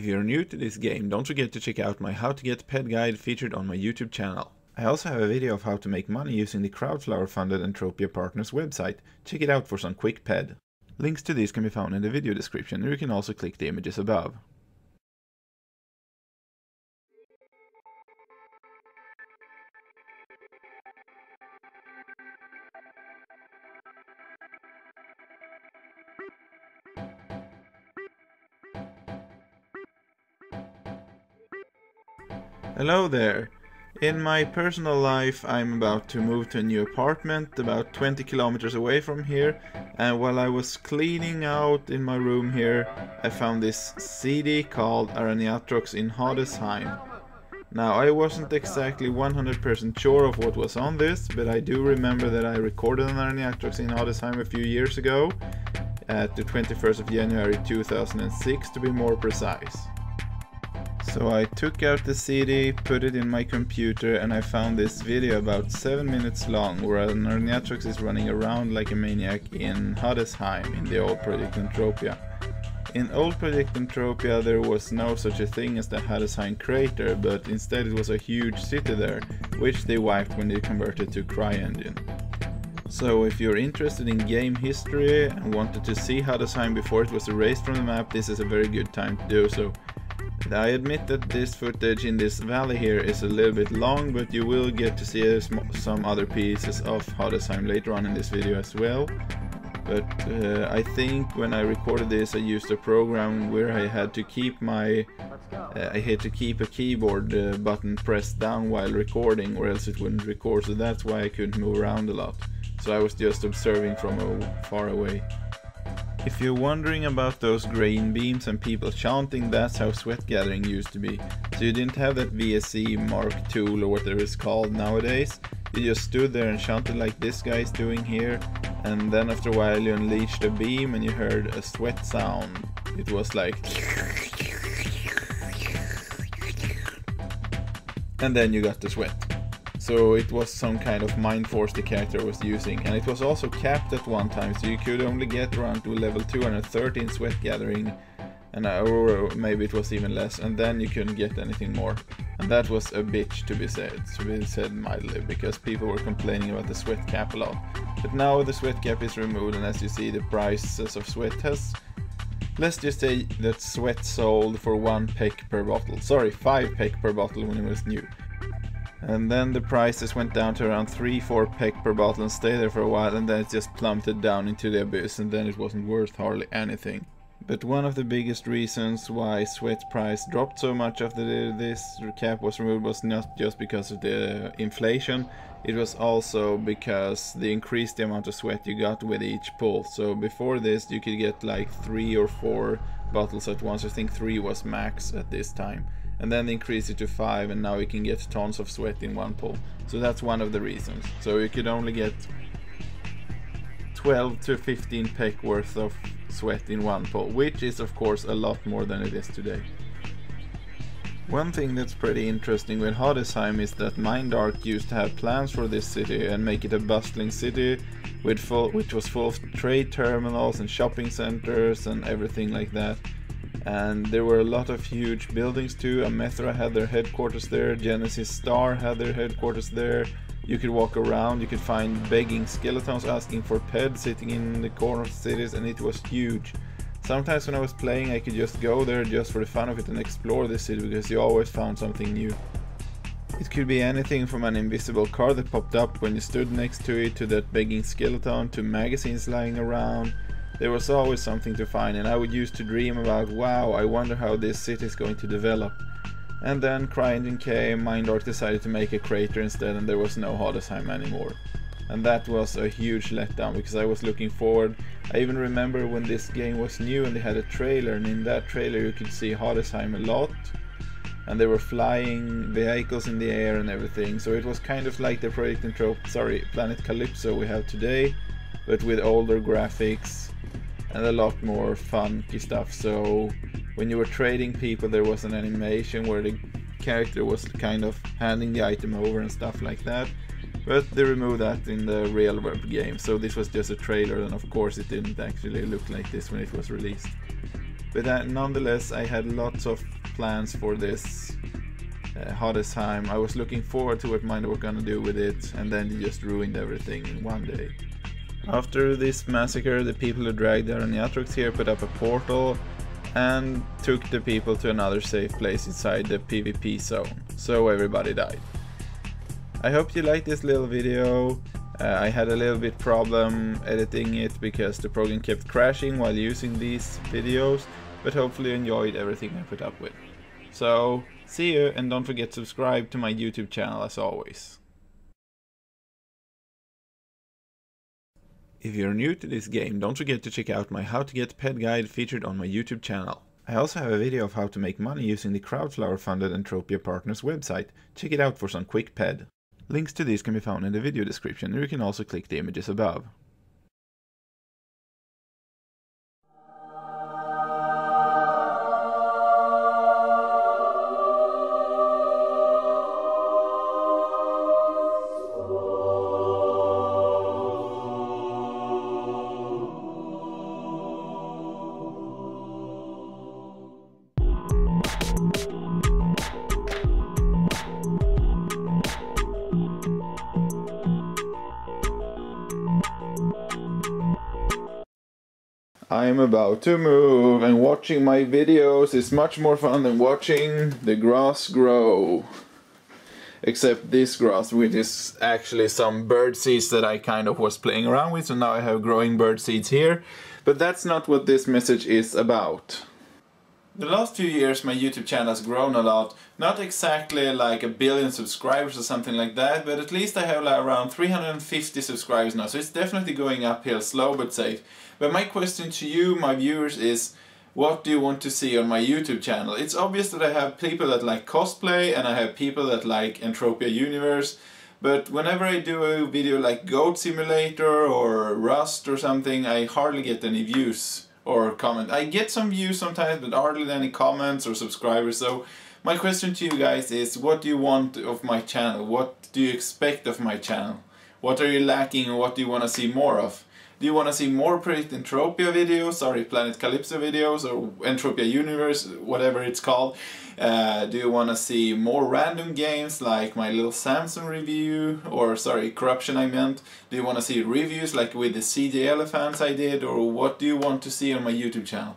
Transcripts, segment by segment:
If you're new to this game, don't forget to check out my How to Get Pet guide featured on my YouTube channel. I also have a video of how to make money using the crowdflower funded Entropia Partners website. Check it out for some quick ped. Links to these can be found in the video description, or you can also click the images above. Hello there! In my personal life I'm about to move to a new apartment about 20 kilometers away from here, and while I was cleaning out in my room here I found this CD called Araneatrox in Hadesheim. Now I wasn't exactly 100% sure of what was on this, but I do remember that I recorded an Araneatrox in Hadesheim a few years ago, at the 21st of January 2006 to be more precise. So I took out the CD, put it in my computer, and I found this video about 7 minutes long where an Araneatrox is running around like a maniac in Hadesheim in the old Project Entropia. In old Project Entropia there was no such a thing as the Hadesheim crater, but instead it was a huge city there, which they wiped when they converted to Cryengine. So if you're interested in game history and wanted to see Hadesheim before it was erased from the map, this is a very good time to do so. I admit that this footage in this valley here is a little bit long, but you will get to see some other pieces of Hadesheim later on in this video as well. But I think when I recorded this I used a program where I had to keep my a keyboard button pressed down while recording, or else it wouldn't record, so that's why I couldn't move around a lot. So I was just observing from far away. If you're wondering about those green beams and people chanting, that's how sweat gathering used to be. So you didn't have that VSC Mark II or whatever it's called nowadays. You just stood there and chanted like this guy's doing here, and then after a while you unleashed a beam and you heard a sweat sound. It was like... and then you got the sweat. So it was some kind of mind force the character was using, and it was also capped at one time, so you could only get around to level 230 in sweat gathering, and or maybe it was even less, and then you couldn't get anything more. And that was a bitch to be said mildly, because people were complaining about the sweat cap a lot. But now the sweat cap is removed, and as you see the prices of sweat has... Let's just say that sweat sold for 1 peck per bottle. Sorry, 5 peck per bottle when it was new. And then the prices went down to around 3-4 peck per bottle and stayed there for a while, and then it just plummeted down into the abyss, and then it wasn't worth hardly anything. But one of the biggest reasons why sweat price dropped so much after this cap was removed was not just because of the inflation, it was also because they increased the amount of sweat you got with each pull. So before this you could get like 3 or 4 bottles at once. I think 3 was max at this time. And then they increased it to 5, and now you can get tons of sweat in one pull. So that's one of the reasons. So you could only get 12 to 15 peck worth of sweat in one pull, which is of course a lot more than it is today. One thing that's pretty interesting with Hadesheim is that Mindark used to have plans for this city and make it a bustling city with which was full of trade terminals and shopping centers and everything like that. And there were a lot of huge buildings too. Amethra had their headquarters there, Genesis Star had their headquarters there. You could walk around, you could find begging skeletons asking for ped sitting in the corner of cities, and it was huge. Sometimes when I was playing I could just go there just for the fun of it and explore the city, because you always found something new. It could be anything from an invisible car that popped up when you stood next to it, to that begging skeleton, to magazines lying around. There was always something to find, and I would used to dream about, wow, I wonder how this city is going to develop. And then Cryengine came, Mindark decided to make a crater instead, and there was no Hadesheim anymore. And that was a huge letdown, because I was looking forward. I even remember when this game was new and they had a trailer, and in that trailer you could see Hadesheim a lot. And there were flying vehicles in the air and everything, so it was kind of like the Project Entropia, Planet Calypso we have today, but with older graphics and a lot more funky stuff. So when you were trading people there was an animation where the character was kind of handing the item over and stuff like that, but they removed that in the real world game, so this was just a trailer, and of course it didn't actually look like this when it was released. But nonetheless, I had lots of plans for this Hadesheim. I was looking forward to what Mind were gonna do with it, and then they just ruined everything in one day. After this massacre, the people who dragged the Araneatrox here put up a portal and took the people to another safe place inside the PvP zone, so everybody died. I hope you liked this little video. I had a little bit problem editing it because the program kept crashing while using these videos, but hopefully you enjoyed everything I put up with. So, see you, and don't forget to subscribe to my YouTube channel as always. If you're new to this game, don't forget to check out my How to Get Pet guide featured on my YouTube channel. I also have a video of how to make money using the crowdflower funded Entropia Partners website. Check it out for some quick ped. Links to these can be found in the video description, or you can also click the images above. I'm about to move, and watching my videos is much more fun than watching the grass grow. Except this grass, which is actually some bird seeds that I kind of was playing around with, so now I have growing bird seeds here. But that's not what this message is about. The last few years my YouTube channel has grown a lot, not exactly like 1 billion subscribers or something like that, but at least I have like around 350 subscribers now, so it's definitely going uphill, slow but safe. But my question to you, my viewers, is what do you want to see on my YouTube channel? It's obvious that I have people that like cosplay and I have people that like Entropia Universe, but whenever I do a video like Goat Simulator or Rust or something, I hardly get any views or comment. I get some views sometimes, but hardly any comments or subscribers. So my question to you guys is, what do you want of my channel? What do you expect of my channel? What are you lacking, or what do you want to see more of? Do you want to see more Project Entropia videos, sorry, Planet Calypso videos, or Entropia Universe, whatever it's called? Do you want to see more random games like my little Samsung review, or sorry, Corruption I meant? Do you want to see reviews like with the CJ Elephants I did, or what do you want to see on my YouTube channel?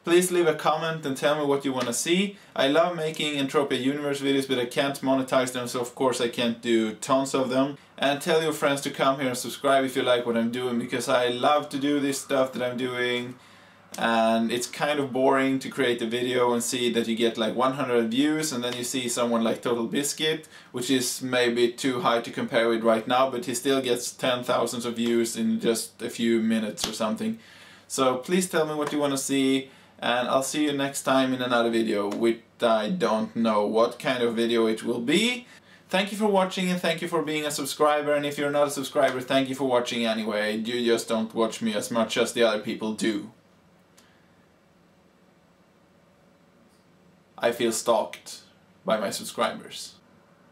Please leave a comment and tell me what you want to see. I love making Entropia Universe videos, but I can't monetize them, so of course I can't do tons of them. And tell your friends to come here and subscribe if you like what I'm doing, because I love to do this stuff that I'm doing. And it's kind of boring to create a video and see that you get like 100 views, and then you see someone like Total Biscuit, which is maybe too high to compare with right now, but he still gets 10,000 of views in just a few minutes or something. So please tell me what you want to see. And I'll see you next time in another video, which I don't know what kind of video it will be. Thank you for watching, and thank you for being a subscriber, and if you're not a subscriber, thank you for watching anyway. You just don't watch me as much as the other people do. I feel stalked by my subscribers.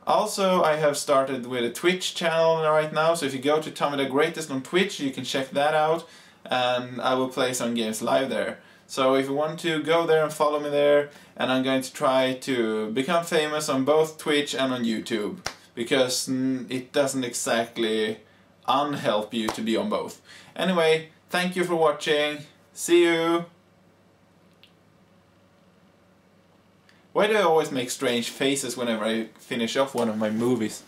Also, I have started with a Twitch channel right now, so if you go to Tommy the Greatest on Twitch, you can check that out, and I will play some games live there. So if you want to, go there and follow me there, and I'm going to try to become famous on both Twitch and on YouTube, because it doesn't exactly unhelp you to be on both. Anyway, thank you for watching, see you! Why do I always make strange faces whenever I finish off one of my movies?